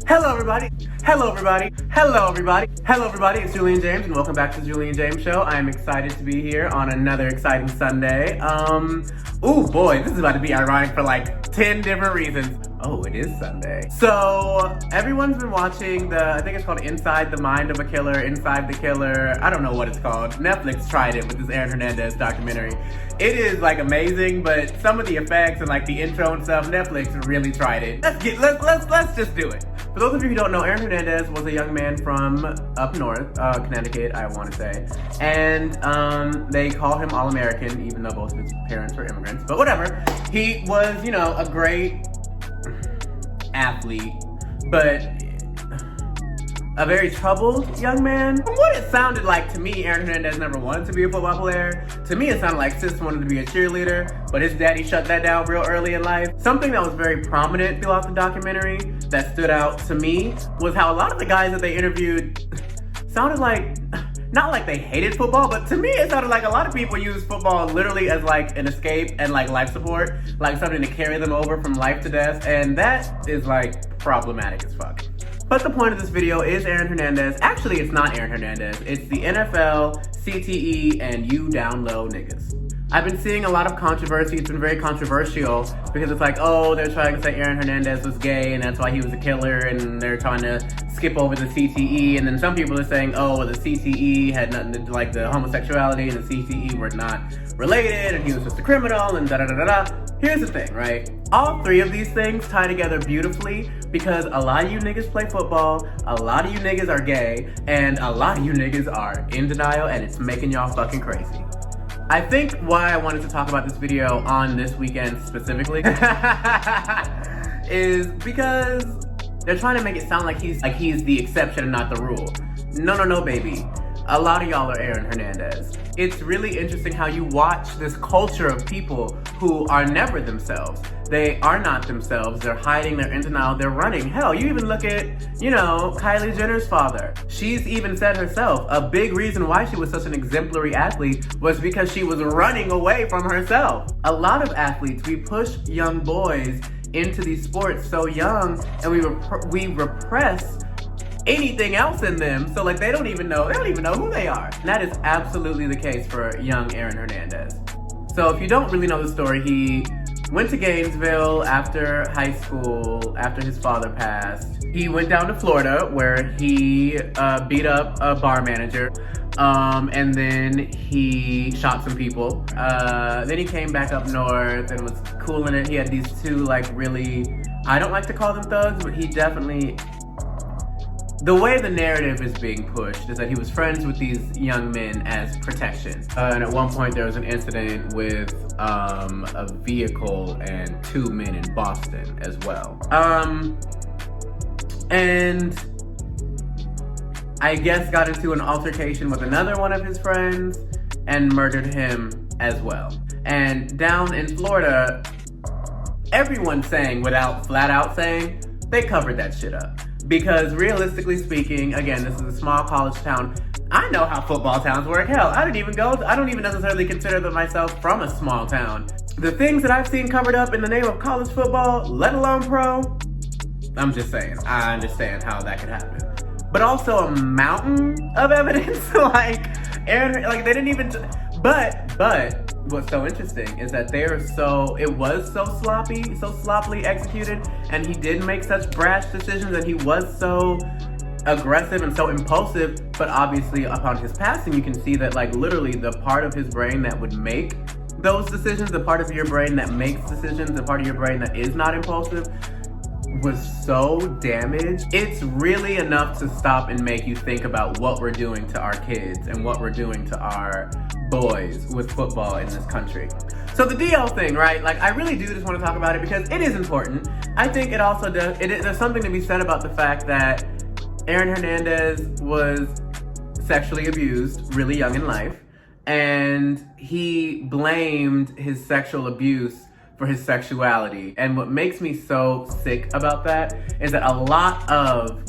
Hello everybody, hello everybody, hello everybody, hello everybody, it's Julian James and welcome back to the Julian James Show. I am excited to be here on another exciting Sunday. Ooh boy, this is about to be ironic for like 10 different reasons. Oh, it is Sunday. So, everyone's been watching I think it's called Inside the Mind of a Killer, Inside the Killer, I don't know what it's called. Netflix tried it with this Aaron Hernandez documentary. It is like amazing, but some of the effects and like the intro and stuff, Netflix really tried it. Let's just do it. For those of you who don't know, Aaron Hernandez was a young man from up north, Connecticut, I want to say. And they call him All-American, even though both of his parents were immigrants. But whatever. He was, you know, a great athlete, but a very troubled young man. From what it sounded like to me, Aaron Hernandez never wanted to be a football player. To me, it sounded like Sith wanted to be a cheerleader, but his daddy shut that down real early in life. Something that was very prominent throughout the documentary that stood out to me was how a lot of the guys that they interviewed sounded like, not like they hated football, but to me it sounded like a lot of people use football literally as like an escape and like life support, like something to carry them over from life to death, and that is like problematic as fuck. But the point of this video is Aaron Hernandez. Actually, it's not Aaron Hernandez. It's the NFL, CTE, and you down low niggas. I've been seeing a lot of controversy. It's been very controversial because it's like, oh, they're trying to say Aaron Hernandez was gay and that's why he was a killer, and they're trying to skip over the CTE. And then some people are saying, oh, well, the CTE had nothing to do, like the homosexuality and the CTE were not related and he was just a criminal and da-da-da-da-da. Here's the thing, right? All three of these things tie together beautifully because a lot of you niggas play football, a lot of you niggas are gay, and a lot of you niggas are in denial, and it's making y'all fucking crazy. I think why I wanted to talk about this video on this weekend specifically is because they're trying to make it sound like he's the exception and not the rule. No, baby. A lot of y'all are Aaron Hernandez. It's really interesting how you watch this culture of people who are never themselves. They are not themselves. They're hiding, they're in denial, they're running. Hell, you even look at, you know, Kylie Jenner's father. She's even said herself, a big reason why she was such an exemplary athlete was because she was running away from herself. A lot of athletes, we push young boys into these sports so young, and we repress anything else in them, so like they don't even know who they are. And that is absolutely the case for young Aaron Hernandez. So if you don't really know the story, he went to Gainesville after high school, after his father passed. He went down to Florida where he beat up a bar manager, and then he shot some people. Then he came back up north and was cool in it. He had these two like really, I don't like to call them thugs, but he definitely, the way the narrative is being pushed is that he was friends with these young men as protection. And at one point there was an incident with a vehicle and two men in Boston as well. And I guess got into an altercation with another one of his friends and murdered him as well. And down in Florida, everyone's saying, without flat out saying, they covered that shit up. Because realistically speaking, again, this is a small college town. I know how football towns work. Hell, I don't even necessarily consider myself from a small town. The things that I've seen covered up in the name of college football, let alone pro, I'm just saying, I understand how that could happen. But also a mountain of evidence, like Aaron, like they didn't even, but what's so interesting is that it was so sloppily executed, and he did make such brash decisions, and he was so aggressive and so impulsive, but obviously upon his passing, you can see that like literally the part of his brain that would make those decisions, the part of your brain that makes decisions, the part of your brain that is not impulsive, was so damaged. It's really enough to stop and make you think about what we're doing to our kids and what we're doing to our boys with football in this country. So the DL thing, right? Like I really do just want to talk about it because it is important. I think it also does, there's something to be said about the fact that Aaron Hernandez was sexually abused really young in life, and he blamed his sexual abuse for his sexuality. And what makes me so sick about that is that a lot of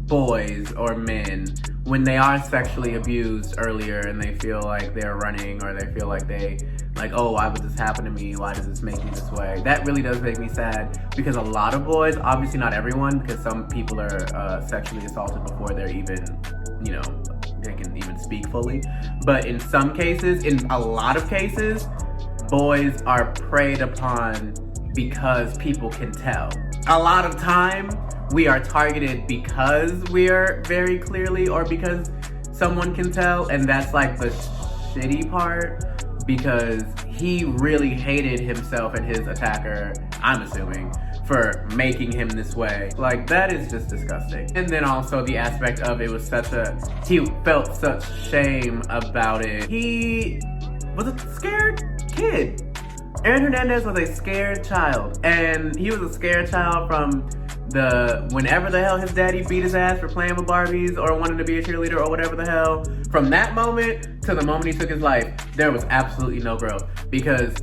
boys or men, when they are sexually abused earlier and they feel like they're running or they feel like they Like, oh, why would this happen to me? Why does this make me this way? That really does make me sad, because a lot of boys, obviously not everyone, because some people are sexually assaulted before they're even, you know, they can even speak fully. But in some cases, in a lot of cases, boys are preyed upon because people can tell. A lot of time, we are targeted because we're very clearly, or because someone can tell, and that's like the shitty part, because he really hated himself and his attacker, I'm assuming, for making him this way. Like, that is just disgusting. And then also the aspect of it was he felt such shame about it. He was a scared kid. Aaron Hernandez was a scared child, and he was a scared child from whenever the hell his daddy beat his ass for playing with Barbies or wanting to be a cheerleader or whatever the hell. From that moment to the moment he took his life, there was absolutely no growth, because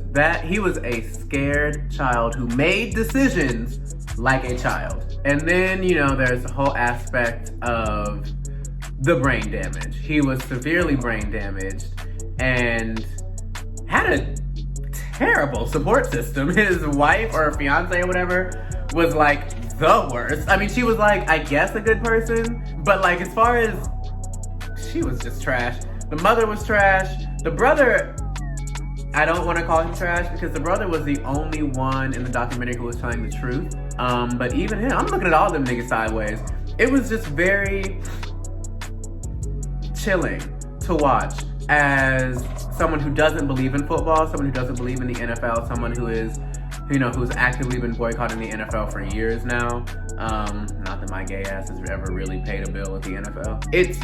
he was a scared child who made decisions like a child. And then, you know, there's the whole aspect of the brain damage. He was severely brain damaged and had a terrible support system. His wife or fiance or whatever was like the worst. I mean, she was like, I guess a good person, but like, as far as, she was just trash. The mother was trash. The brother, I don't want to call him trash, because the brother was the only one in the documentary who was telling the truth. But even him, I'm looking at all them niggas sideways. It was just very chilling to watch as someone who doesn't believe in football, someone who doesn't believe in the NFL, someone who is, you know, who's actively been boycotting the NFL for years now. Not that my gay ass has ever really paid a bill with the NFL. It's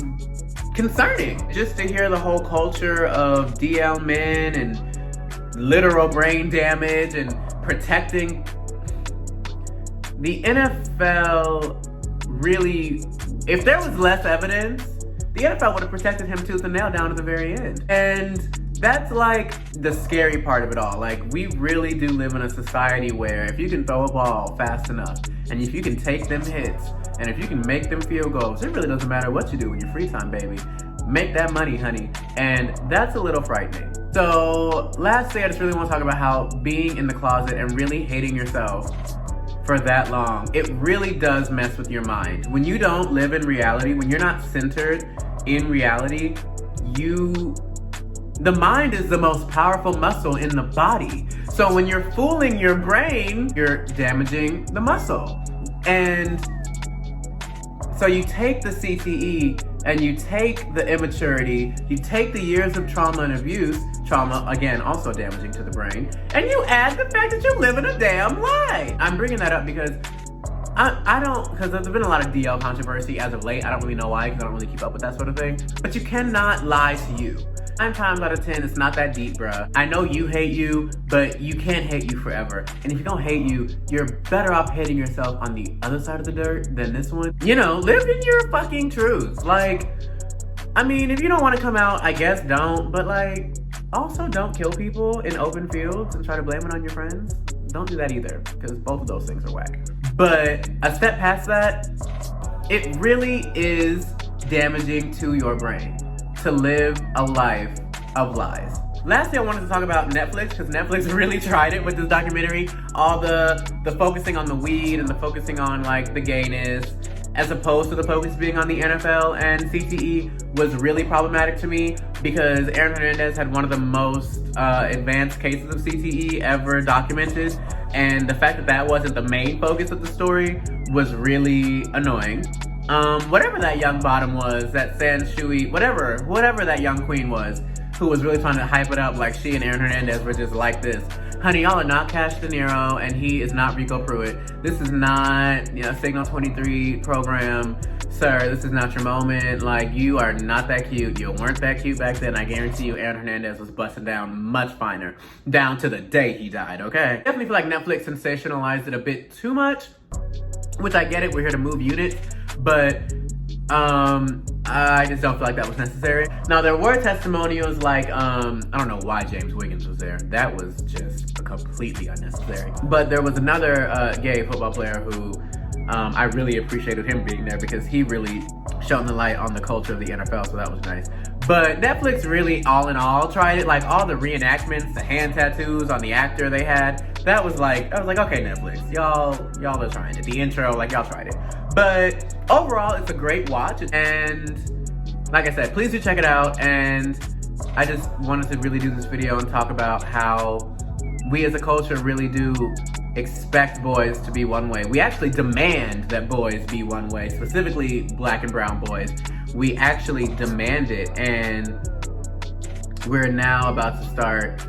concerning just to hear the whole culture of DL men and literal brain damage and protecting. The NFL really, if there was less evidence, the NFL would have protected him tooth and nail down to the very end. And that's like the scary part of it all. Like, we really do live in a society where if you can throw a ball fast enough, and if you can take them hits, and if you can make them field goals, it really doesn't matter what you do in your free time, baby. Make that money, honey. And that's a little frightening. So lastly, I just really want to talk about how being in the closet and really hating yourself for that long, it really does mess with your mind. When you don't live in reality, when you're not centered in reality, the mind is the most powerful muscle in the body. So when you're fooling your brain, you're damaging the muscle. And so you take the CTE and you take the immaturity, you take the years of trauma and abuse, trauma, again, also damaging to the brain, and you add the fact that you live in a damn lie. I'm bringing that up because because there's been a lot of DL controversy as of late. I don't really know why, because I don't really keep up with that sort of thing. But you cannot lie to you. 9 times out of 10, it's not that deep, bruh. I know you hate you, but you can't hate you forever. And if you don't hate you, you're better off hating yourself on the other side of the dirt than this one. You know, live in your fucking truth. Like, I mean, if you don't want to come out, I guess don't. But like, also don't kill people in open fields and try to blame it on your friends. Don't do that either, because both of those things are whack. But a step past that, it really is damaging to your brain to live a life of lies. Lastly, I wanted to talk about Netflix, because Netflix really tried it with this documentary. All the focusing on the weed and the focusing on like the gayness, as opposed to the focus being on the NFL and CTE, was really problematic to me, because Aaron Hernandez had one of the most advanced cases of CTE ever documented, and the fact that that wasn't the main focus of the story was really annoying. Whatever that young bottom was, that San Shui, whatever that young queen was, who was really trying to hype it up like she and Aaron Hernandez were just like this. Honey, y'all are not Cash De Niro, and he is not Rico Pruitt. This is not, Signal 23 program. Sir, this is not your moment. Like, you are not that cute. You weren't that cute back then. I guarantee you Aaron Hernandez was busting down much finer, down to the day he died, okay? Definitely feel like Netflix sensationalized it a bit too much, which I get it, we're here to move units, but I just don't feel like that was necessary. Now, there were testimonials like, I don't know why James Wiggins was there. That was just completely unnecessary. But there was another gay football player who I really appreciated him being there, because he really shone the light on the culture of the NFL, so that was nice. But Netflix really, all in all, tried it. Like, all the reenactments, the hand tattoos on the actor they had, that was like, I was like, okay, Netflix, y'all are trying it. The intro, like, y'all tried it. But overall, it's a great watch. And like I said, please do check it out. And I just wanted to really do this video and talk about how we as a culture really do expect boys to be one way. We actually demand that boys be one way, specifically black and brown boys. We actually demand it, and we're now about to start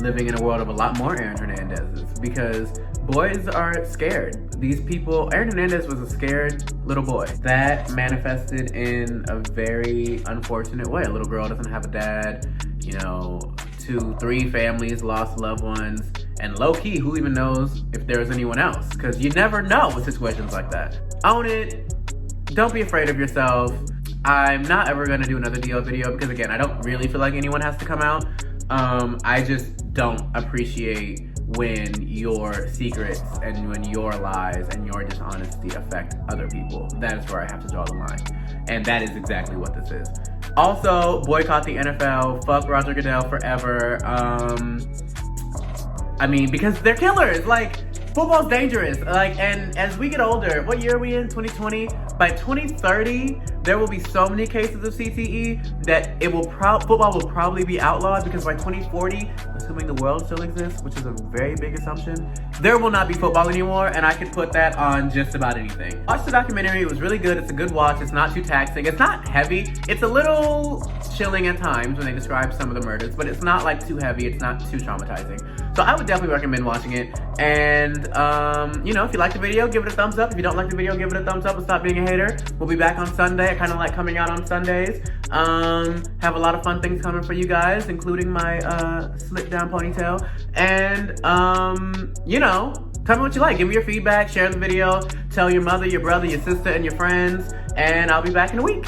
living in a world of a lot more Aaron Hernandezes, because boys are scared. These people, Aaron Hernandez was a scared little boy. That manifested in a very unfortunate way. A little girl doesn't have a dad, 2, 3 families lost loved ones, and low-key, who even knows if there's anyone else? Because you never know with situations like that. Own it. Don't be afraid of yourself. I'm not ever gonna do another DL video because, again, I don't really feel like anyone has to come out. I just don't appreciate when your secrets and when your lies and your dishonesty affect other people. That is where I have to draw the line. And that is exactly what this is. Also, boycott the NFL. Fuck Roger Goodell forever. Because they're killers. Like, football's dangerous. Like, and as we get older, what year are we in? 2020? By 2030, there will be so many cases of CTE that football will probably be outlawed, because by 2040, assuming the world still exists, which is a very big assumption, there will not be football anymore, and I could put that on just about anything. Watch the documentary. It was really good. It's a good watch. It's not too taxing. It's not heavy. It's a little chilling at times when they describe some of the murders, but it's not like too heavy. It's not too traumatizing. So I would definitely recommend watching it. And, if you like the video, give it a thumbs up. If you don't like the video, give it a thumbs up and stop being a hater. We'll be back on Sunday. I kind of like coming out on Sundays. Have a lot of fun things coming for you guys, including my slick down ponytail. And, tell me what you like. Give me your feedback. Share the video. Tell your mother, your brother, your sister, and your friends. And I'll be back in a week.